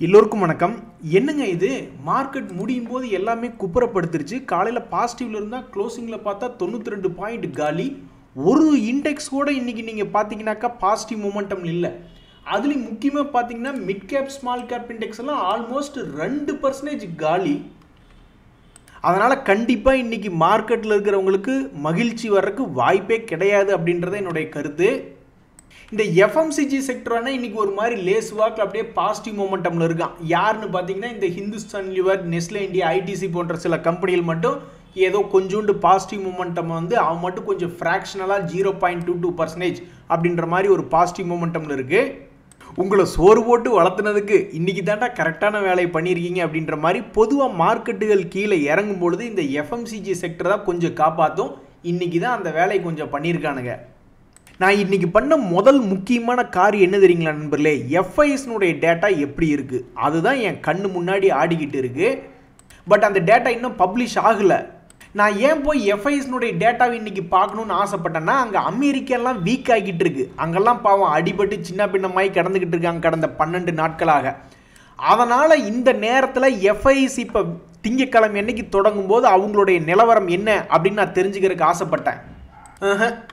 எல்லோருக்கும் வணக்கம். என்னங்க இது மார்க்கெட் முடியும் போது எல்லாமே குப்புறப்படுத்துருச்சு. காலையில் பாசிட்டிவ்ல இருந்தால் க்ளோசிங்கில் பார்த்தா 92 பாயிண்ட் காலி. ஒரு இண்டெக்ஸ் கூட இன்னைக்கு நீங்கள் பார்த்தீங்கன்னாக்கா பாசிட்டிவ் மூமெண்டம் இல்லை. அதுலேயும் முக்கியமாக பார்த்தீங்கன்னா mid cap small cap index எல்லாம் ஆல்மோஸ்ட் 2% காலி. அதனால் கண்டிப்பாக இன்றைக்கி மார்க்கெட்டில் இருக்கிறவங்களுக்கு மகிழ்ச்சி வர்றதுக்கு வாய்ப்பே கிடையாது அப்படின்றத என்னுடைய கருத்து. இந்த எஃப்எம்சிஜி செக்டரான இன்னைக்கு ஒரு மாதிரி லேஸ் வாக்கில் அப்படியே பாசிட்டிவ் மொமெண்டமில் இருக்கான். யாருன்னு பார்த்தீங்கன்னா இந்த Hindustan liver, Nestle India, ITC போன்ற சில கம்பெனிகள் மட்டும் ஏதோ கொஞ்சோண்டு பாசிட்டிவ் மொமெண்டம் அவன் மட்டும் கொஞ்சம் ஃப்ராக்ஷனலாக 0.22% அப்படின்ற மாதிரி ஒரு பாசிட்டிவ் மொமெண்டமில் இருக்குது. உங்களை சோறு போட்டு வளர்த்துனதுக்கு இன்றைக்கி தாண்டா கரெக்டான வேலையை பண்ணியிருக்கீங்க அப்படின்ற மாதிரி பொதுவாக மார்க்கெட்டுகள் கீழே இறங்கும் பொழுது இந்த எஃப்எம்சிஜி செக்டர் தான் கொஞ்சம் காப்பாற்றும். இன்றைக்கி தான் அந்த வேலையை கொஞ்சம் பண்ணியிருக்கானுங்க. நான் இன்றைக்கி பண்ண முதல் முக்கியமான காரியம் என்ன தெரியுங்களா நண்பர்களே? எஃப்ஐஎஸ்னுடைய டேட்டா எப்படி இருக்குது அதுதான் என் கண்ணு முன்னாடி ஆடிக்கிட்டு இருக்குது. பட் அந்த டேட்டா இன்னும் பப்ளிஷ் ஆகலை. நான் ஏன் போய் எஃப்ஐஎஸ்னுடைய டேட்டாவை இன்றைக்கி பார்க்கணுன்னு ஆசைப்பட்டேன்னா, அங்கே அமெரிக்கெல்லாம் வீக் ஆகிட்டு இருக்கு. அங்கெல்லாம் பாவம் அடிபட்டு சின்ன பின்னமாய் கிடந்துக்கிட்டு இருக்காங்க கடந்த 12 நாட்களாக. அதனால் இந்த நேரத்தில் எஃப்ஐஎஸ் இப்போ திங்கக்கிழமை அன்னைக்கு தொடங்கும் போது அவங்களுடைய நிலவரம் என்ன அப்படின்னு நான் தெரிஞ்சுக்கிறதுக்கு ஆசைப்பட்டேன்.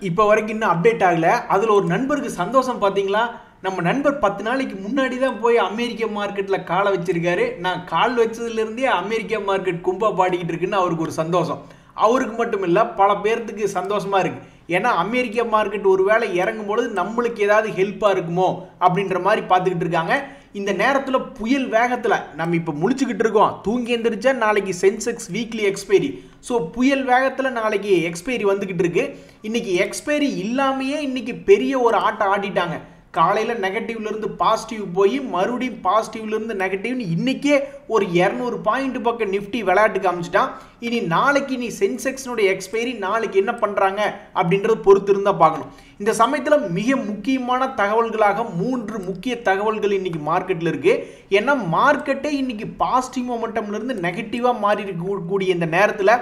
இப்போ வரைக்கும் இன்னும் அப்டேட் ஆகலை. அதில் ஒரு நண்பருக்கு சந்தோஷம் பார்த்தீங்களா? நம்ம நண்பர் 10 நாளைக்கு முன்னாடி தான் போய் அமெரிக்க மார்க்கெட்டில் காலை வச்சிருக்காரு. நான் கால் வச்சதுலேருந்தே அமெரிக்க மார்க்கெட் கும்பா பாடிக்கிட்டு இருக்குன்னு அவருக்கு ஒரு சந்தோஷம். அவருக்கு மட்டும் இல்லை, பல பேர்த்துக்கு சந்தோஷமாக இருக்குது. ஏன்னா அமெரிக்க மார்க்கெட் ஒரு வேளை இறங்கும் பொழுது நம்மளுக்கு ஏதாவது ஹெல்ப்பாக இருக்குமோ அப்படின்ற மாதிரி பார்த்துக்கிட்டு இருக்காங்க. இந்த நேரத்தில் புயல் வேகத்தில் நம்ம இப்போ முழிச்சுக்கிட்டு இருக்கோம். தூங்கி எந்திரிச்சா நாளைக்கு சென்செக்ஸ் வீக்லி எக்ஸ்பைரி. ஸோ புயல் வேகத்தில் நாளைக்கு எக்ஸ்பைரி வந்துக்கிட்டு இருக்கு. இன்னைக்கு எக்ஸ்பைரி இல்லாமையே இன்னைக்கு பெரிய ஒரு ஆட்டம் ஆடிட்டாங்க. காலையில் நெகட்டிவ்லேருந்து பாசிட்டிவ் போய் மறுபடியும் பாசிட்டிவ்லேருந்து நெகட்டிவ்னு இன்றைக்கே ஒரு 200 பாயிண்ட் பக்கம் நிஃப்டி விளையாட்டு காமிச்சிட்டான். இனி நாளைக்கு சென்செக்ஸினுடைய எக்ஸ்பைரி நாளைக்கு என்ன பண்ணுறாங்க அப்படின்றது பொறுத்து இருந்தால் பார்க்கணும். இந்த சமயத்தில் மிக முக்கியமான தகவல்களாக 3 முக்கிய தகவல்கள் இன்னைக்கு மார்க்கெட்டில் இருக்குது. ஏன்னா மார்க்கெட்டே இன்னைக்கு பாசிட்டிவ் மொமெண்டம்லேருந்து நெகட்டிவாக மாறி இருக்கக்கூடிய இந்த நேரத்தில்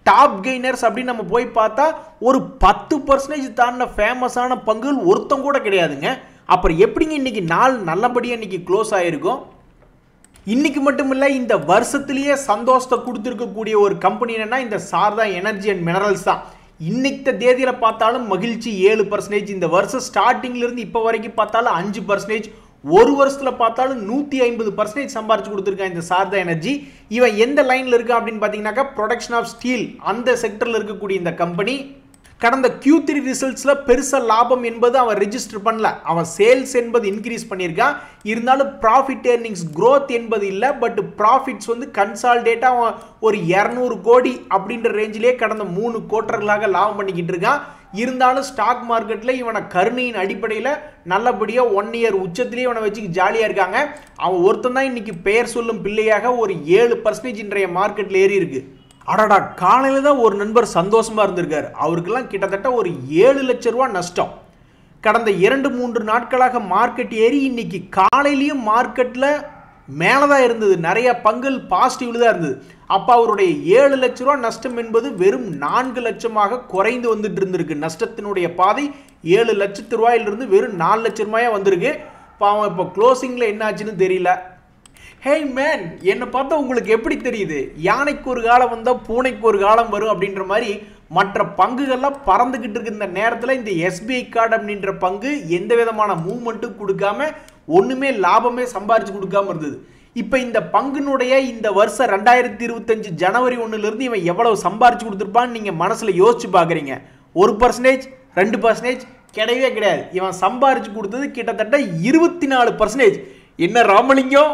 டாப் கெய்னர்ஸ் அப்படின்னு நம்ம போய் பார்த்தா ஒரு 10% தாண்டின ஃபேமஸான பங்குகள் ஒருத்தம் கூட கிடையாதுங்க. அப்புறம் எப்படிங்க இன்னைக்கு நாள் நல்லபடியாக இன்னைக்கு க்ளோஸ் ஆகிருக்கும்? இன்னைக்கு மட்டும் இல்லை, இந்த வருஷத்துலேயே சந்தோஷத்தை கொடுத்துருக்கக்கூடிய ஒரு கம்பெனி என்னன்னா இந்த சாரதா எனர்ஜி அண்ட் மினரல்ஸ் தான். இன்னைக்கு தேதியில் பார்த்தாலும் மகிழ்ச்சி 7%. இந்த வருஷம் ஸ்டார்டிங்லேருந்து இப்போ வரைக்கும் பார்த்தாலும் 5%. ஒரு வருஷத்தில் பார்த்தாலும் 150% சம்பாரிச்சு கொடுத்துருக்கான் இந்த சாரதா எனர்ஜி. இவன் எந்த லைனில் இருக்கா அப்படின்னு பார்த்தீங்கன்னாக்கா ப்ரொடக்ஷன் ஆஃப் ஸ்டீல் அந்த செக்டரில் இருக்கக்கூடிய இந்த கம்பெனி கடந்த Q3 ரிசல்ட்ஸில் பெருசாக லாபம் என்பது அவன் ரெஜிஸ்டர் பண்ணல. அவன் சேல்ஸ் என்பது இன்க்ரீஸ் பண்ணியிருக்கான். இருந்தாலும் ப்ராஃபிட் ஏர்னிங்ஸ் க்ரோத் என்பது இல்லை. பட் ப்ராஃபிட்ஸ் வந்து கன்சால்டேட்டாக அவன் ஒரு 200 கோடி அப்படின்ற ரேஞ்சிலே கடந்த 3 குவார்ட்டர்களாக லாபம் பண்ணிக்கிட்டு இருக்கான். இருந்தாலும் ஸ்டாக் மார்க்கெட்டில் இவனை கருணையின் அடிப்படையில் நல்லபடியாக 1 இயர் உச்சத்திலேயே இவனை வச்சு ஜாலியாக இருக்காங்க. அவன் ஒருத்தன் தான் இன்னைக்கு பெயர் சொல்லும் பிள்ளையாக ஒரு 7% இன்றைய மார்க்கெட்டில் ஏறி இருக்கு. அடடா, காலையில் தான் ஒரு நண்பர் சந்தோஷமாக இருந்திருக்காரு. அவருக்கெல்லாம் கிட்டத்தட்ட ஒரு 7 லட்ச ரூபா நஷ்டம். கடந்த 2-3 நாட்களாக மார்க்கெட் ஏறி இன்னைக்கு காலையிலையும் மார்க்கெட்டில் மேலே தான் இருந்தது. நிறைய பங்குகள் பாசிட்டிவ்ல தான் இருந்தது. அப்போ அவருடைய 7 லட்ச ரூபா நஷ்டம் என்பது வெறும் 4 லட்சமாக குறைந்து வந்துட்டு இருந்திருக்கு. நஷ்டத்தினுடைய பாதை 7 லட்சத்து ரூபாயிலிருந்து வெறும் 4 லட்ச ரூபாயாக வந்திருக்கு. பாவம் இப்போ க்ளோசிங்கில் என்ன ஆச்சுன்னு தெரியல. ஹே மேன், என்னை பார்த்தா உங்களுக்கு எப்படி தெரியுது? யானைக்கு ஒரு காலம் வந்தால் பூனைக்கு ஒரு காலம் வரும் அப்படின்ற மாதிரி மற்ற பங்குகள்லாம் பறந்துக்கிட்டு இருக்கு. இந்த நேரத்தில் இந்த SBI கார்டு அப்படின்ற பங்கு எந்த விதமான மூவ்மெண்ட்டும் கொடுக்காம ஒன்றுமே லாபமே சம்பாரிச்சு கொடுக்காம இருந்தது. இப்போ இந்த பங்குனுடைய இந்த வருஷம் 2025 ஜனவரி 1லேருந்து இவன் எவ்வளவு சம்பாரிச்சு கொடுத்துருப்பான்னு நீங்கள் மனசில் யோசிச்சு பார்க்குறீங்க. 1%, 2% கிடையவே கிடையாது. இவன் சம்பாரிச்சு கொடுத்தது கிட்டத்தட்ட 24%. என்ன ராமலிங்கம்,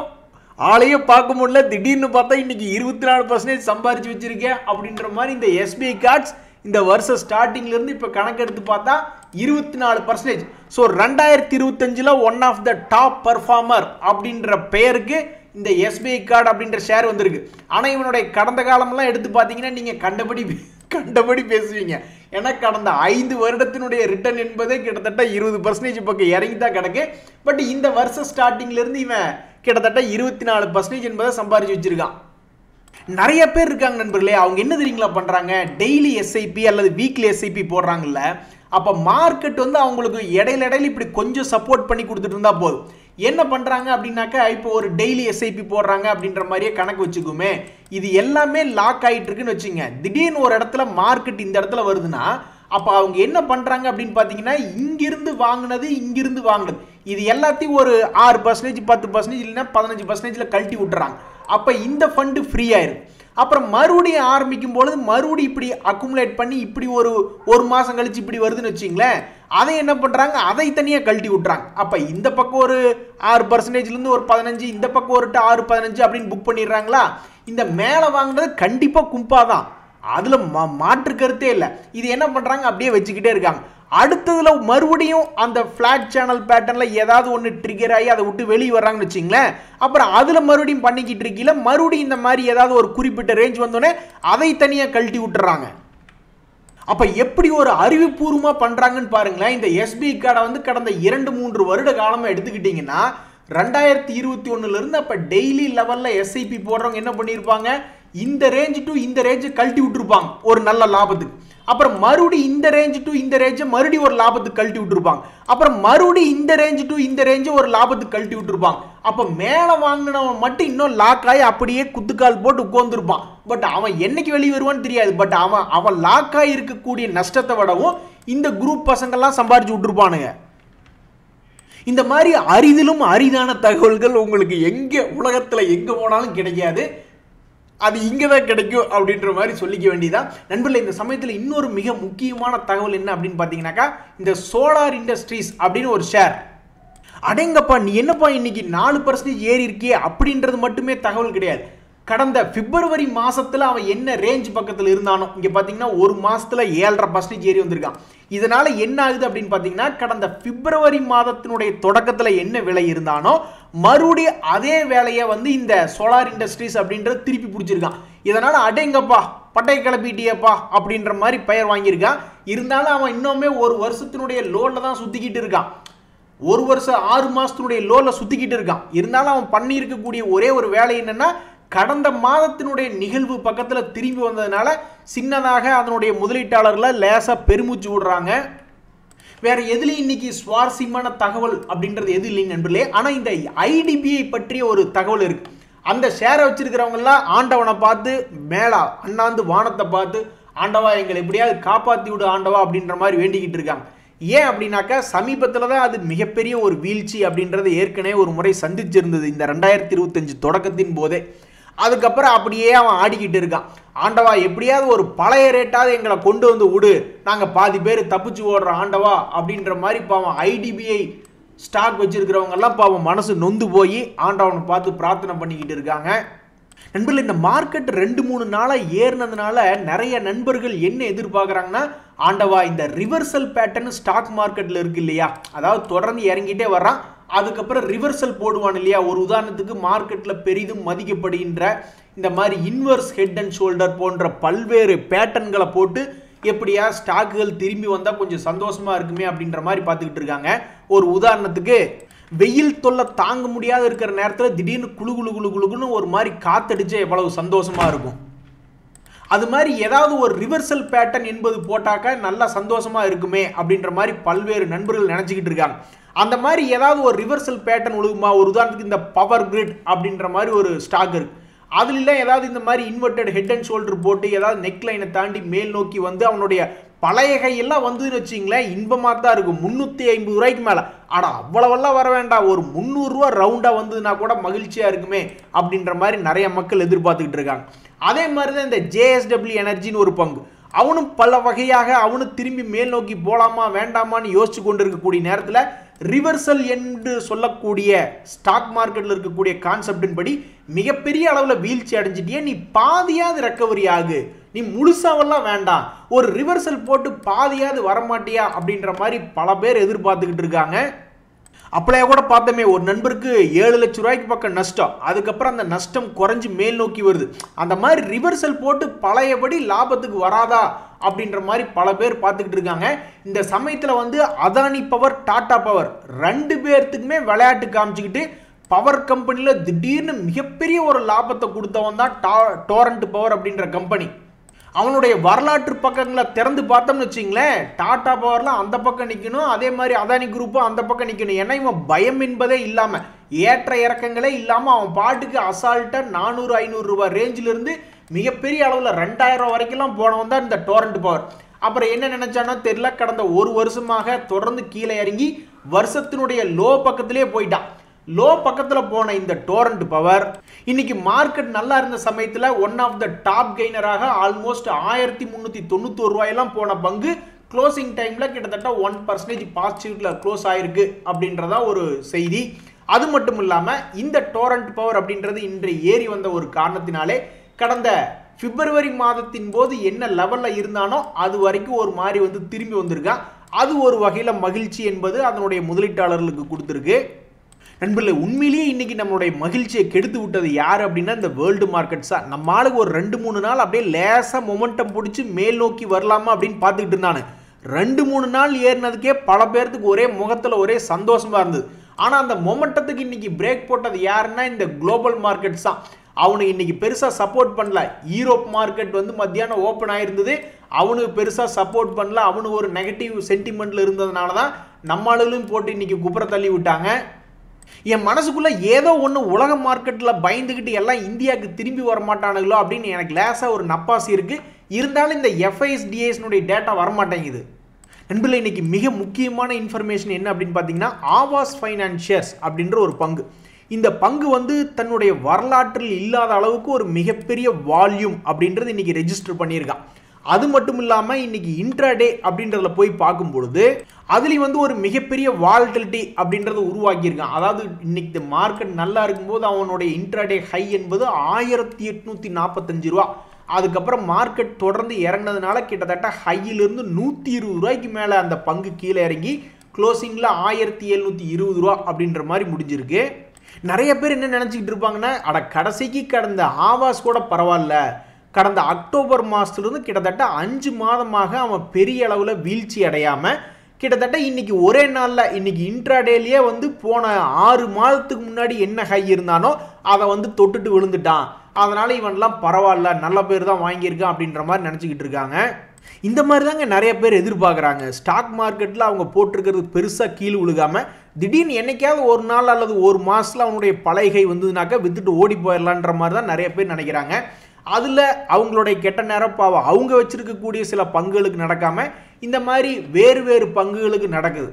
ஆளையே பார்க்க முடியல, திடீர்னு பார்த்தா இன்னைக்கு 24% சம்பாரிச்சு வச்சிருக்கேன் அப்படின்ற மாதிரி இந்த SBI கார்ட்ஸ் இந்த வருஷம் ஸ்டார்டிங்லேருந்து இப்போ கணக்கெடுத்து பார்த்தா 24%. So 2025 one of the top performer அப்படின்ற பெயருக்கு இந்த SBI கார்டு அப்படின்ற ஷேர் வந்திருக்கு. ஆனால் இவனுடைய கடந்த காலம்லாம் எடுத்து பார்த்தீங்கன்னா நீங்கள் கண்டபடி பேசுவீங்க. ஏன்னா கடந்த 5 வருடத்தினுடைய ரிட்டர்ன் என்பதே கிட்டத்தட்ட 20% பக்கம் இறங்கி தான் கிடக்கு. பட் இந்த வருஷம் ஸ்டார்டிங்லேருந்து இவன் கிட்டத்தட்ட 24% என்பதை சம்பாரிச்சு வச்சிருக்கான். நிறைய பேர் இருக்காங்க நண்பர்களே, அவங்க என்ன தெரியுங்களா பண்ணுறாங்க? டெய்லி SIP அல்லது வீக்லி SIP போடுறாங்கல்ல. அப்போ மார்க்கெட் வந்து அவங்களுக்கு இடையில இப்படி கொஞ்சம் சப்போர்ட் பண்ணி கொடுத்துட்டு இருந்தால் போதும். என்ன பண்றாங்க அப்படின்னாக்கா இப்போ ஒரு டெய்லி எஸ்ஐபி போடுறாங்க அப்படின்ற மாதிரியே கணக்கு வச்சுக்குமே. இது எல்லாமே லாக் ஆயிட்டு இருக்குன்னு வச்சுங்க. திடீர்னு ஒரு இடத்துல மார்க்கெட் இந்த இடத்துல வருதுன்னா அப்ப அவங்க என்ன பண்றாங்க அப்படின்னு பாத்தீங்கன்னா இங்கிருந்து வாங்கினது இது எல்லாத்தையும் ஒரு 6% 10% இல்லைன்னா 15%ல கழட்டி விட்டுறாங்க. அப்ப இந்த ஃபண்ட் ஃப்ரீ ஆயிரும். அப்புறம் மறுபடியும் ஆரம்பிக்கும் பொழுது மறுபடியும் இப்படி அக்குமுலேட் பண்ணி இப்படி ஒரு மாசம் கழிச்சு இப்படி வருதுன்னு வச்சுங்களேன். அதை என்ன பண்றாங்க, அதை தனியா கழட்டி விட்டுறாங்க. அப்ப இந்த பக்கம் ஒரு 6%ல இருந்து ஒரு 15, இந்த பக்கம் ஒரு 6 15 அப்படின்னு புக் பண்ணிடுறாங்களா. இந்த மேல வாங்குறது கண்டிப்பா கும்பாதான், அதுல மாற்று கருத்தே இல்லை. இது என்ன பண்றாங்க, அப்படியே வச்சுக்கிட்டே இருக்காங்க. அடுத்ததுல மறுபடியும் அந்த பிளாட் சேனல் பேட்டர்ன்ல ஏதாவது ஒன்று ட்ரிகர் ஆகி அதை விட்டு வெளியே வர்றாங்கன்னு வச்சுங்களேன். அப்புறம் அதுல மறுபடியும் பண்ணிக்கிட்டு இருக்கீங்களா, மறுபடியும் இந்த மாதிரி ஏதாவது ஒரு குறிப்பிட்ட ரேஞ்ச் வந்தோடனே அதை தனியா கழட்டி விட்டுறாங்க. அப்ப எப்படி ஒரு அறிவுபூர்வமா பண்றாங்கன்னு பாருங்களேன். இந்த எஸ்பிஐ கார்டை வந்து கடந்த 2-3 வருட காலமா எடுத்துக்கிட்டீங்கன்னா 2021 இருந்து அப்ப டெய்லி லெவல்ல எஸ்ஐபி போடுறவங்க என்ன பண்ணிருப்பாங்க, இந்த ரேஞ்ச் டு இந்த ரேஞ்ச் கழட்டி விட்டுருப்பாங்க ஒரு நல்ல லாபத்துக்கு. அப்புறம் மறுபடியும் இந்த ரேஞ்ச் டு இந்த ரேஞ்ச் மறுபடியும் ஒரு லாபத்துக்கு கழட்டி விட்டுருப்பாங்க. அப்புறம் மறுபடியும் இந்த ரேஞ்ச் டு இந்த ரேஞ்ச் ஒரு லாபத்துக்கு கழட்டி விட்டுருப்பாங்க. அப்ப மேல வாங்கினவன் மட்டும் இன்னும் லாக் ஆகி அப்படியே குத்துக்கால் போட்டு உட்கார்ந்துருப்பான். பட் அவன் என்னைக்கு வெளியே வருவான்னு தெரியாது. பட் அவன் லாக் ஆகி இருக்கக்கூடிய நஷ்டத்தை விடவும் இந்த குரூப் பசங்கள்லாம் சம்பாரிச்சு விட்டுருப்பானுங்க. இந்த மாதிரி அரிதிலும் அரிதான தகவல்கள் உங்களுக்கு எங்க உலகத்துல எங்க போனாலும் கிடைக்காது, அது இங்கே தான் கிடைக்கும் அப்படின்ற மாதிரி சொல்லிக்க வேண்டியதான் நண்பர்களே. இந்த சமயத்தில் இன்னொரு மிக முக்கியமான தகவல் என்ன அப்படின்னு பார்த்தீங்கன்னாக்கா, இந்த சோலார் இண்டஸ்ட்ரீஸ் அப்படின்னு ஒரு ஷேர். அடேங்கப்பா நீ என்னப்பா இன்னைக்கு 4% ஏறி இருக்கே அப்படின்றது மட்டுமே தகவல் கிடையாது. கடந்த பிப்ரவரி மாசத்துல அவன் என்ன ரேஞ்ச் பக்கத்தில் இருந்தானோ இங்க பாத்தீங்கன்னா ஒரு மாசத்துல 7.5% ஏறி வந்திருக்கான். இதனால என்ன ஆகுது அப்படின்னு பாத்தீங்கன்னா, கடந்த பிப்ரவரி மாதத்தினுடைய தொடக்கத்துல என்ன விலை இருந்தானோ மறுபடியும் அதே வேலையை வந்து இந்த சோலார் இண்டஸ்ட்ரீஸ் அப்படின்றது திருப்பி பிடிச்சிருக்கான். இதனால அடேங்கப்பா பட்டை கிளப்பிட்டியப்பா அப்படின்ற மாதிரி பெயர் வாங்கியிருக்கான். இருந்தாலும் அவன் இன்னுமே ஒரு வருஷத்தினுடைய லோன்ல தான் சுத்திக்கிட்டு இருக்கான். ஒரு வருஷம் 6 மாசத்தினுடைய லோன்ல சுத்திக்கிட்டு இருக்கான். இருந்தாலும் அவன் பண்ணி இருக்கக்கூடிய ஒரே ஒரு வேலை என்னன்னா, கடந்த மாதத்தினுடைய நிகழ்வு பக்கத்துல திரும்பி வந்ததுனால சின்னதாக அதனுடைய முதலீட்டாளர்கள் லேசா பெருமூச்சு விடுறாங்க. வேற எதுலையும் இன்னைக்கு சுவாரஸ்யமான தகவல் அப்படின்றது எது இல்லைங்க நண்பர்களே. ஆனா இந்த ஐடிபிஐ பற்றிய ஒரு தகவல் இருக்கு. அந்த ஷேரை வச்சிருக்கிறவங்க எல்லாம் ஆண்டவனை பார்த்து மேலா அண்ணாந்து வானத்தை பார்த்து ஆண்டவா எங்களை எப்படியாவது காப்பாத்தி விடு ஆண்டவா அப்படின்ற மாதிரி வேண்டிக்கிட்டு இருக்காங்க. ஏன் அப்படின்னாக்கா, சமீபத்தில் தான் அது மிகப்பெரிய ஒரு வீழ்ச்சி அப்படின்றது ஏற்கனவே ஒரு முறை சந்திச்சிருந்தது இந்த 2025 தொடக்கத்தின் போதே. அதுக்கப்புறம் அப்படியே அவன் ஆடிக்கிட்டு இருக்கான். ஆண்டவா எப்படியாவது ஒரு பழைய ரேட்டாவது எங்களை கொண்டு வந்து விடு, நாங்க பாதி பேர் தப்பிச்சு ஓடுற ஆண்டவா அப்படின்ற மாதிரி பாவம் ஐடிபிஐ ஸ்டாக் வச்சிருக்கிறவங்க எல்லாம் பாவம் மனசு நொந்து போய் ஆண்டவனை பார்த்து பிரார்த்தனை பண்ணிக்கிட்டு இருக்காங்க. நண்பர்கள், இந்த மார்க்கெட் 2-3 நாளா ஏறினதுனால நிறைய நண்பர்கள் என்ன எதிர்பார்க்குறாங்கன்னா, ஆண்டவா இந்த ரிவர்சல் பேட்டர்ன் ஸ்டாக் மார்க்கெட்ல இருக்கு இல்லையா, அதாவது தொடர்ந்து இறங்கிட்டே வர்றான், அதுக்கப்புறம் ரிவர்சல் போடுவான் இல்லையா. ஒரு உதாரணத்துக்கு மார்க்கெட்ல பெரிதும் மதிக்கப்படுகின்ற இந்த மாதிரி இன்வர்ஸ் ஹெட் அண்ட் ஷோல்டர் போன்ற பல்வேறு பேட்டர்ன்களை போட்டு எப்படியா ஸ்டாக்குகள் திரும்பி வந்தால் கொஞ்சம் சந்தோஷமா இருக்குமே அப்படின்ற மாதிரி பார்த்துக்கிட்டு இருக்காங்க. ஒரு உதாரணத்துக்கு வெயில் தொல்லை தாங்க முடியாத இருக்கிற நேரத்தில் திடீர்னு குளு குளு குளு குளுன்னு ஒரு மாதிரி காத்தடிச்சா எவ்வளவு சந்தோஷமா இருக்கும். அது மாதிரி ஏதாவது ஒரு ரிவர்சல் பேட்டர்ன் என்பது போட்டாக்க நல்லா சந்தோஷமா இருக்குமே அப்படின்ற மாதிரி பல்வேறு நண்பர்கள் நினைச்சுக்கிட்டு இருக்காங்க. அந்த மாதிரி ஏதாவது ஒரு ரிவர்சல் பேட்டர்ன் ஒழுகுமா, ஒரு உதாரணத்துக்கு இந்த பவர் கிரிட் அப்படின்ற மாதிரி ஒரு ஸ்டாக் இருக்கு. அதுல இல்லை ஏதாவது இந்த மாதிரி இன்வெர்டட் ஹெட் அண்ட் ஷோல்டர் போட்டு ஏதாவது நெக் லைனை தாண்டி மேல் நோக்கி வந்து அவனுடைய பழைய கையெல்லாம் வந்துன்னு வச்சிங்களேன், இன்பமாக தான் இருக்கும். 350 ரூபாய்க்கு மேலே, ஆனால் அவ்வளவெல்லாம் வர வேண்டாம், ஒரு 300 ரூபா ரவுண்டாக வந்ததுன்னா கூட மகிழ்ச்சியாக இருக்குமே அப்படின்ற மாதிரி நிறைய மக்கள் எதிர்பார்த்துக்கிட்டு இருக்காங்க. அதே மாதிரி தான் இந்த ஜேஎஸ்டபிள்யூ எனர்ஜின்னு ஒரு பங்கு, அவனும் பல வகையாக அவனும் திரும்பி மேல் நோக்கி போகலாமா வேண்டாமான்னு யோசிச்சு கொண்டு இருக்கக்கூடிய நேரத்தில் ரிவர்சல் என்று சொல்லக்கூடிய ஸ்டாக் மார்க்கெட்டில் இருக்கக்கூடிய கான்செப்டின் படி மிகப்பெரிய அளவில் வீழ்ச்சி அடைஞ்சிட்டியே, நீ பாதியாவது ரெக்கவரி ஆகு, நீ முழுசாவெல்லாம் வேண்டாம், ஒரு ரிவர்சல் போட்டு பாதியாவது வரமாட்டியா அப்படின்ற மாதிரி பல பேர் எதிர்பார்த்துக்கிட்டு இருக்காங்க. அப்படியே கூட பார்த்தோமே, ஒரு நண்பருக்கு 7 லட்சம் ரூபாய்க்கு பக்கம் நஷ்டம், அதுக்கப்புறம் அந்த நஷ்டம் குறைஞ்சி மேல் நோக்கி வருது. அந்த மாதிரி ரிவர்சல் போட்டு பழையபடி லாபத்துக்கு வராதா அப்படின்ற மாதிரி பல பேர் பார்த்துக்கிட்டு இருக்காங்க. இந்த சமயத்தில் வந்து அதானி பவர் டாடா பவர் 2 பேர்த்துக்குமே விளையாட்டு காமிச்சுக்கிட்டு பவர் கம்பெனியில் திடீர்னு மிகப்பெரிய ஒரு லாபத்தை கொடுத்தவன் தான் டோரண்ட் பவர் அப்படின்ற கம்பெனி. அவனுடைய வரலாற்று பக்கங்களை திறந்து பார்த்தோம்னு வச்சிங்களேன், டாடா பவர்லாம் அந்த பக்கம் நிற்கணும், அதே மாதிரி அதானி குரூப்பும் அந்த பக்கம் நிற்கணும். ஏன்னா இவன் பயம் என்பதே இல்லாமல், ஏற்ற இறக்கங்களே இல்லாமல் அவன் பாட்டுக்கு அசால்ட்டாக 400-500 ரூபாய் ரேஞ்சிலிருந்து மிகப்பெரிய அளவில் 2000 ரூபா வரைக்கும்லாம் போனவன் தான் இந்த டோரண்ட் பவர். அப்புறம் என்ன நினைச்சானோ தெரியல, கடந்த ஒரு வருஷமாக தொடர்ந்து கீழே இறங்கி வருஷத்தினுடைய லோ பக்கத்திலே போயிட்டான். லோ பக்கத்தில் போன இந்த டோரண்ட் பவர் இன்னைக்கு மார்க்கெட் நல்லா இருந்த சமயத்தில் ஒன் ஆஃப் த டாப் கெய்னராக ஆல்மோஸ்ட் 1391 ரூபாயெல்லாம் போன பங்கு க்ளோசிங் டைமில் கிட்டத்தட்ட 1% பாசிட்டிவ்ல க்ளோஸ் ஆயிருக்கு அப்படின்றதா ஒரு செய்தி. அது மட்டும் இல்லாமல் இந்த டோரண்ட் பவர் அப்படின்றது இன்று ஏறி வந்த ஒரு காரணத்தினாலே கடந்த பிப்ரவரி மாதத்தின் போது என்ன லெவலில் இருந்தானோ அது வரைக்கும் ஒரு மாதிரி வந்து திரும்பி வந்திருக்கான். அது ஒரு வகையில் மகிழ்ச்சி என்பது அதனுடைய முதலீட்டாளர்களுக்கு கொடுத்துருக்கு. நண்பர்களே, உண்மையிலேயே இன்னைக்கு நம்மளுடைய மகிழ்ச்சியை கெடுத்து விட்டது யார் அப்படின்னா இந்த வேர்ல்டு மார்க்கெட்ஸா. நம்ம ஆளுக்கு ஒரு 2-3 நாள் அப்படியே லேசாக மொமெண்டம் பிடிச்சி மேல் நோக்கி வரலாமா அப்படின்னு பார்த்துக்கிட்டு இருந்தானு. 2-3 நாள் ஏறினதுக்கே பல பேர்த்துக்கு ஒரே முகத்தில் ஒரே சந்தோஷமா இருந்தது. ஆனால் அந்த மொமெண்டத்துக்கு இன்னைக்கு பிரேக் போட்டது யாருன்னா இந்த குளோபல் மார்க்கெட்ஸ் தான். அவனுக்கு இன்னைக்கு பெருசாக சப்போர்ட் பண்ணல. யூரோப் மார்க்கெட் வந்து மத்தியானம் ஓப்பன் ஆயிருந்தது, அவனுக்கு பெருசாக சப்போர்ட் பண்ணல. அவனுக்கு ஒரு நெகட்டிவ் சென்டிமெண்ட்ல இருந்ததுனால தான் நம்ம ஆளுகளும் போட்டு இன்னைக்கு குப்புற தள்ளி விட்டாங்க. என் மனசுக்குள்ள ஏதோ ஒன்று உலக மார்க்கெட்டில் பயந்துக்கிட்டு எல்லாம் இந்தியாவுக்கு திரும்பி வரமாட்டானுங்களோ அப்படின்னு எனக்கு லேசாக ஒரு நப்பாசி இருக்கு. இருந்தாலும் இந்த FISDASனுடைய டேட்டா வரமாட்டேங்குது. நண்பர்களே, இன்னைக்கு மிக முக்கியமான இன்ஃபர்மேஷன் என்ன அப்படின்னு பார்த்தீங்கன்னா ஆவாஸ் ஃபைனான்சியர்ஸ் அப்படின்ற ஒரு பங்கு. இந்த பங்கு வந்து தன்னுடைய வரலாற்றில் இல்லாத அளவுக்கு ஒரு மிகப்பெரிய வால்யூம் அப்படின்றது இன்னைக்கு ரெஜிஸ்டர் பண்ணியிருக்கான். அது மட்டும் இல்லாமல் இன்னைக்கு இன்ட்ராடே அப்படின்றதுல போய் பார்க்கும் பொழுது அதுலேயும் வந்து ஒரு மிகப்பெரிய வால்டிலிட்டி அப்படின்றத உருவாக்கியிருக்கான். அதாவது இன்னைக்கு மார்க்கெட் நல்லா இருக்கும்போது அவனுடைய இன்ட்ராடே ஹை என்பது 1845 ரூபா. அதுக்கப்புறம் மார்க்கெட் தொடர்ந்து இறங்கினதுனால கிட்டத்தட்ட ஹையிலிருந்து 120 ரூபாய்க்கு மேலே அந்த பங்கு கீழே இறங்கி க்ளோசிங்கில் 1720 ரூபா அப்படின்ற மாதிரி முடிஞ்சிருக்கு. நிறைய பேர் என்ன நினச்சிக்கிட்டு இருப்பாங்கன்னா, அட கடைசிக்கு கடந்த ஆவாஸ் கூட பரவாயில்ல, கடந்த அக்டோபர் மாதத்துலேருந்து கிட்டத்தட்ட 5 மாதமாக அவன் பெரிய அளவில் வீழ்ச்சி அடையாமல் கிட்டத்தட்ட இன்னைக்கு ஒரே நாளில் இன்னைக்கு இன்ட்ராடேலேயே வந்து போன 6 மாதத்துக்கு முன்னாடி என்ன ஹை இருந்தானோ அதை வந்து தொட்டுட்டு விழுந்துட்டான். அதனால் இவன்லாம் பரவாயில்ல, நல்ல பேர் தான் வாங்கியிருக்கான் அப்படின்ற மாதிரி நினச்சிக்கிட்டு இருக்காங்க. இந்த மாதிரி தாங்க நிறைய பேர் எதிர்பார்க்குறாங்க. ஸ்டாக் மார்க்கெட்டில் அவங்க போட்டிருக்கிறது பெருசாக கீழே விழுகாமல் திடீர்னு என்னைக்காவது ஒரு நாள் அல்லது ஒரு மாதத்தில் அவனுடைய பழைகை வந்ததுனாக்கா விற்றுட்டு ஓடி போயிடலான்ற மாதிரி தான் நிறைய பேர் நினைக்கிறாங்க. அதில் அவங்களுடைய கெட்ட நேரம் பாவம் அவங்க வச்சிருக்கக்கூடிய சில பங்குகளுக்கு நடக்காமல் இந்த மாதிரி வேறு வேறு பங்குகளுக்கு நடக்குது.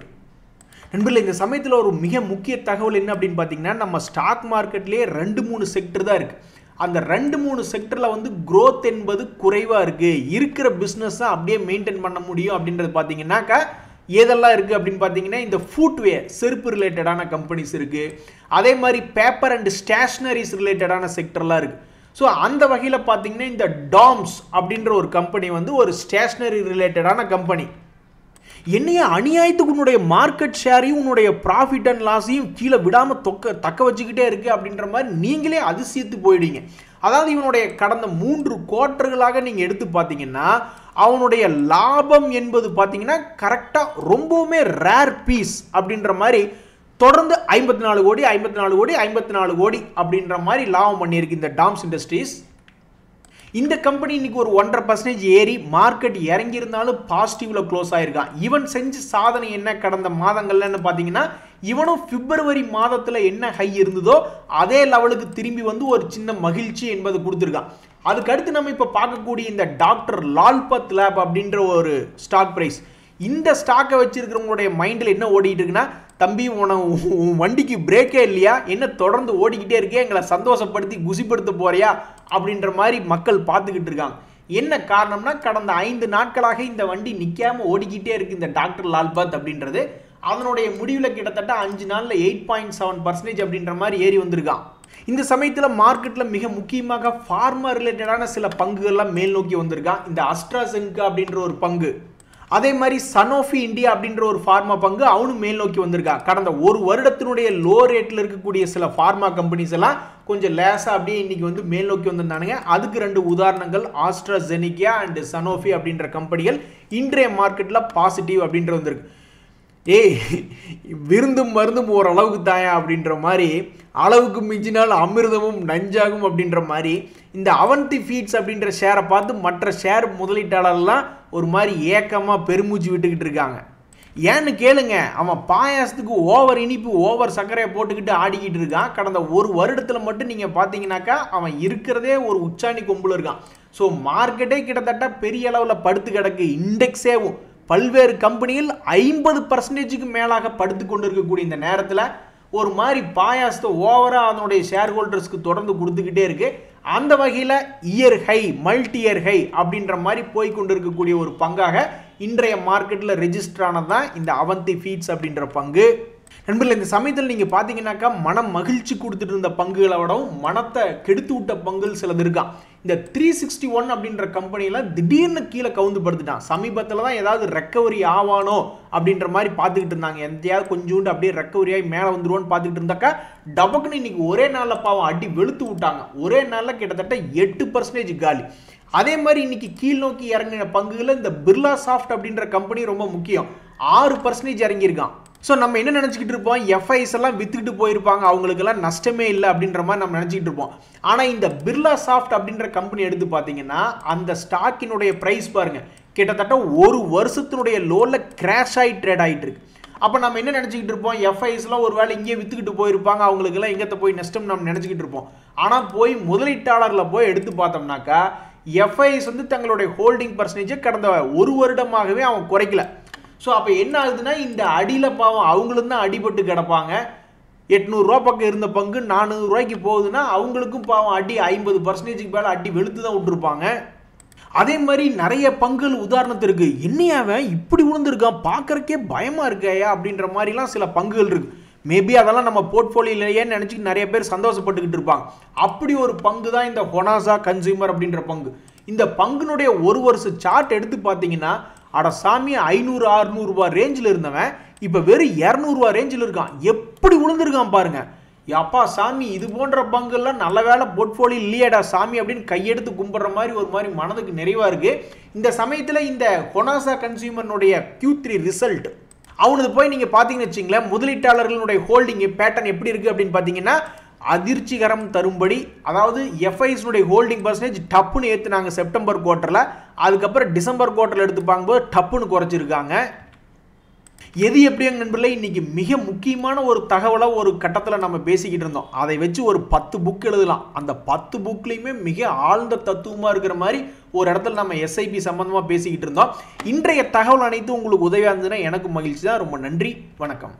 நண்பர்களே, இந்த சமயத்தில் ஒரு மிக முக்கிய தகவல் என்ன அப்படின்னு பார்த்தீங்கன்னா, நம்ம ஸ்டாக் மார்க்கெட்லேயே 2-3 செக்டர் தான் இருக்குது. அந்த 2-3 செக்டரில் வந்து growth என்பது குறைவாக இருக்குது. இருக்கிற பிஸ்னஸை அப்படியே மெயின்டைன் பண்ண முடியும் அப்படின்றது பார்த்தீங்கன்னாக்கா ஏதெல்லாம் இருக்குது அப்படின்னு பார்த்தீங்கன்னா, இந்த ஃபுட்வேர் செருப்பு ரிலேட்டடான கம்பெனிஸ் இருக்குது. அதே மாதிரி பேப்பர் அண்ட் ஸ்டேஷ்னரிஸ் ரிலேட்டடான செக்டர்லாம் இருக்குது. ஸோ அந்த வகையில் பார்த்தீங்கன்னா இந்த டாம்ஸ் அப்படின்ற ஒரு கம்பெனி வந்து ஒரு ஸ்டேஷ்னரி ரிலேட்டடான கம்பெனி. என்னைய அநியாயத்துக்கு உன்னுடைய மார்க்கெட் ஷேரையும் உன்னுடைய ப்ராஃபிட் அண்ட் லாஸையும் கீழே விடாமல் தக்க வச்சுக்கிட்டே இருக்குது அப்படின்ற மாதிரி நீங்களே அதிசயத்து போயிடுங்க. அதாவது இவனுடைய கடந்த 3 குவார்ட்டர்களாக நீங்கள் எடுத்து பார்த்தீங்கன்னா அவனுடைய லாபம் என்பது பார்த்தீங்கன்னா கரெக்டாக ரொம்பவுமே ரேர் பீஸ் அப்படின்ற மாதிரி தொடர்ந்து 54 கோடி 54 கோடி 54 கோடி அப்படின்ற மாதிரி லாபம் பண்ணியிருக்கு இந்த டாம்ஸ் இண்டஸ்ட்ரீஸ். இந்த கம்பெனி இன்னைக்கு ஒரு 1.5% ஏறி மார்க்கெட் இறங்கியிருந்தாலும் பாசிட்டிவ்ல க்ளோஸ் ஆயிருக்கான். இவன் செஞ்ச சாதனை என்ன கடந்த மாதங்கள்லன்னு பார்த்தீங்கன்னா, இவனும் பிப்ரவரி மாதத்தில் என்ன ஹை இருந்ததோ அதே லெவலுக்கு திரும்பி வந்து ஒரு சின்ன மகிழ்ச்சி என்பது கொடுத்துருக்கான். அதுக்கடுத்து நம்ம இப்போ பார்க்கக்கூடிய இந்த டாக்டர் லால்பத் லேப் அப்படின்ற ஒரு ஸ்டாக் பிரைஸ், இந்த ஸ்டாக்கை வச்சிருக்கிறவங்களுடைய மைண்டில் என்ன ஓடிட்டு இருக்குன்னா, தம்பி உன் வண்டிக்கு பிரேக்கே இல்லையா, என்ன தொடர்ந்து ஓடிக்கிட்டே இருக்கே, எங்களை சந்தோஷப்படுத்தி குசிப்படுத்த போறியா அப்படின்ற மாதிரி மக்கள் பார்த்துக்கிட்டு இருக்காங்க. என்ன காரணம்னா, கடந்த 5 நாட்களாக இந்த வண்டி நிற்காம ஓடிக்கிட்டே இருக்கு இந்த டாக்டர் லால்பத் அப்படின்றது. அதனுடைய முடிவில் கிட்டத்தட்ட 5 நாளில் 8.7% அப்படின்ற மாதிரி ஏறி வந்திருக்கான். இந்த சமயத்தில் மார்க்கெட்டில் மிக முக்கியமாக ஃபார்மா ரிலேட்டடான சில பங்குகள்லாம் மேல் நோக்கி வந்திருக்கான். இந்த அஸ்ட்ராசென்கா அப்படின்ற ஒரு பங்கு, அதே மாதிரி சனோஃபி இந்தியா அப்படின்ற ஒரு ஃபார்மா பங்கு அவனும் மேல் நோக்கி வந்திருக்கான். கடந்த ஒரு வருடத்தினுடைய லோ ரேட்டில் இருக்கக்கூடிய சில ஃபார்மா கம்பெனிஸ் எல்லாம் கொஞ்சம் லேசாக அப்படியே இன்னைக்கு வந்து மேல் நோக்கி வந்திருந்தானுங்க. அதுக்கு 2 உதாரணங்கள் ஆஸ்ட்ராசெனிகா அண்ட் சனோஃபி அப்படின்ற கம்பெனிகள் இன்றைய மார்க்கெட்டில் பாசிட்டிவ் அப்படின்ற வந்திருக்கு. ஏய் விருந்தும் மருந்தும் ஓரளவுக்கு தாயா அப்படின்ற மாதிரி, அளவுக்கு மிஞ்சினால் அமிர்தமும் நஞ்சாகும் அப்படின்ற மாதிரி இந்த அவந்தி ஃபீட்ஸ் அப்படின்ற ஷேரை பார்த்து மற்ற ஷேர் முதலீட்டாளர்லாம் ஒரு மாதிரி ஏக்கமாக பெருமூச்சு விட்டுக்கிட்டு இருக்காங்க. ஏன்னு கேளுங்க, அவன் பாயாசத்துக்கு ஓவர் இனிப்பு ஓவர் சர்க்கரையை போட்டுக்கிட்டு ஆடிக்கிட்டு இருக்கான். கடந்த ஒரு வருடத்தில் மட்டும் நீங்கள் பார்த்தீங்கன்னாக்கா அவன் இருக்கிறதே ஒரு உச்சாணி கொம்பில் இருக்கான். ஸோ மார்க்கெட்டே கிட்டத்தட்ட பெரிய அளவில் படுத்து கிடக்கு. இண்டெக்ஸேவும் பல்வேறு கம்பெனிகள் 50% மேலாக படுத்து கொண்டு இருக்கக்கூடிய இந்த நேரத்தில் ஒரு மாதிரி பாயாசத்தை ஓவராக அதனுடைய ஷேர் ஹோல்டர்ஸ்க்கு தொடர்ந்து கொடுத்துக்கிட்டே இருக்கு. அந்த வகையில் year high multi year high அப்படின்ற மாதிரி போய் கொண்டு இருக்கக்கூடிய ஒரு பங்காக இன்றைய மார்க்கெட்டில் ரெஜிஸ்டர் ஆனது தான் இந்த அவந்தி ஃபீட்ஸ் அப்படின்ற பங்கு. நண்பர்கள், இந்த சமயத்தில் நீங்கள் பார்த்தீங்கன்னாக்கா மனம் மகிழ்ச்சி கொடுத்துட்டு இருந்த பங்குகளை விடவும் மனத்தை கெடுத்து விட்ட பங்குகள் சிலது இருக்கான். இந்த 361 அப்படின்ற கம்பெனியில் திடீர்னு கீழே கவுந்து படுத்துட்டான். சமீபத்தில் தான் ஏதாவது ரெக்கவரி ஆவானோ அப்படின்ற மாதிரி பார்த்துக்கிட்டு இருந்தாங்க. எந்தையாவது கொஞ்சோண்டு அப்படியே ரெக்கவரி ஆகி மேலே வந்துருவோன்னு பார்த்துக்கிட்டு இருந்தாக்கா டபக்குன்னு இன்னைக்கு ஒரே நாளில் பாவம் அடி வெளுத்து விட்டாங்க. ஒரே நாளில் கிட்டத்தட்ட 8% காலி. அதே மாதிரி இன்னைக்கு கீழ் நோக்கி இறங்கின பங்குகளில் இந்த பிர்லா சாஃப்ட் அப்படின்ற கம்பெனி ரொம்ப முக்கியம். 6% இறங்கியிருக்கான். ஸோ நம்ம என்ன நினச்சிக்கிட்டு இருப்போம், எஃப்ஐஸ் எல்லாம் வித்துக்கிட்டு போயிருப்பாங்க, அவங்களுக்கெல்லாம் நஷ்டமே இல்லை அப்படின்ற மாதிரி நம்ம நினச்சிக்கிட்டு இருப்போம். ஆனால் இந்த பிர்லா சாஃப்ட் அப்படின்ற கம்பெனி எடுத்து பார்த்தீங்கன்னா அந்த ஸ்டாக்கினுடைய ப்ரைஸ் பாருங்கள், கிட்டத்தட்ட ஒரு வருஷத்தினுடைய லோவில் கிராஷ் ஆகி ட்ரேட் ஆகிட்டு இருக்கு. அப்போ நம்ம என்ன நினச்சிக்கிட்டு இருப்போம், எஃப்ஐஸ்லாம் ஒரு வேளை இங்கே வித்துக்கிட்டு போயிருப்பாங்க, அவங்களுக்கெல்லாம் எங்கத்த போய் நஷ்டம் நம்ம நினச்சிக்கிட்டு இருப்போம். ஆனால் போய் முதலீட்டாளரில் போய் எடுத்து பார்த்தோம்னாக்கா எஃப்ஐஸ் வந்து தங்களுடைய ஹோல்டிங் பர்சன்டேஜை கடந்த ஒரு வருடமாகவே அவங்க குறைக்கல. ஸோ அப்போ என்ன ஆகுதுன்னா இந்த அடியில் பாவம் அவங்களும் தான் அடிபட்டு கிடப்பாங்க. 800 ரூபா பக்கம் இருந்த பங்கு 400 ரூபாய்க்கு போகுதுன்னா அவங்களுக்கும் பாவம் அடி 50% மேலே அடி வெளுத்து தான் விட்டுருப்பாங்க. அதே மாதிரி நிறைய பங்குகள் உதாரணத்திற்கு என்னையாவன் இப்படி விழுந்திருக்கான் பார்க்கறக்கே பயமாக இருக்கையா அப்படின்ற மாதிரிலாம் சில பங்குகள் இருக்குது. மேபி அதெல்லாம் நம்ம போர்ட்ஃபோலியோலையே நினச்சிட்டு நிறைய பேர் சந்தோஷப்பட்டுக்கிட்டு இருப்பாங்க. அப்படி ஒரு பங்கு தான் இந்த ஹொனாசா கன்சியூமர் அப்படின்ற பங்கு. இந்த பங்குனுடைய ஒரு வருஷ சார்ட் எடுத்து பார்த்தீங்கன்னா அட சாமி 500-600 ரூபாய் ரேஞ்சில் இருந்தவன் இப்போ வெறும் 200 ரூபா ரேஞ்சில் இருக்கான். எப்படி விழுந்திருக்கான் பாருங்க. அப்பா சாமி, இது போன்ற பங்குலாம் நல்ல வேலை போர்ட்ஃபோலியோ இல்லையாடா சாமி அப்படின்னு கையெடுத்து கும்பிட்ற மாதிரி ஒரு மாதிரி மனதுக்கு நிறைவாக இருக்கு. இந்த சமயத்தில் இந்த ஹொனாசா கன்சியூமர்னுடைய Q3 ரிசல்ட் அவனது போய் நீங்கள் பார்த்தீங்கன்னு வச்சிங்களேன், முதலீட்டாளர்களுடைய ஹோல்டிங் பேட்டர்ன் எப்படி இருக்குது அப்படின்னு பார்த்தீங்கன்னா அதிர்ச்சிகரம் தரும்படி, அதாவது எஃப்ஐஸ்னுடைய ஹோல்டிங் பர்சன்டேஜ் டப்புன்னு ஏற்றுனாங்க செப்டம்பர் குவார்ட்டரில். அதுக்கப்புறம் டிசம்பர் குவார்ட்டரில் எடுத்து பார்க்கும்போது டப்புன்னு குறைச்சிருக்காங்க. எது எப்படிங்க நண்பர்களே, இன்னைக்கு மிக முக்கியமான ஒரு தகவலை ஒரு கட்டத்தில் நம்ம பேசிக்கிட்டு இருந்தோம். அதை வச்சு ஒரு 10 புக் எழுதலாம். அந்த 10 புக்லையுமே மிக ஆழ்ந்த தத்துவமாக இருக்கிற மாதிரி ஒரு இடத்துல நம்ம எஸ்ஐபி சம்பந்தமாக பேசிக்கிட்டு இருந்தோம். இன்றைய தகவல் அனைத்தும் உங்களுக்கு உதவியாக இருந்ததுன்னா எனக்கு மகிழ்ச்சி தான். ரொம்ப நன்றி, வணக்கம்.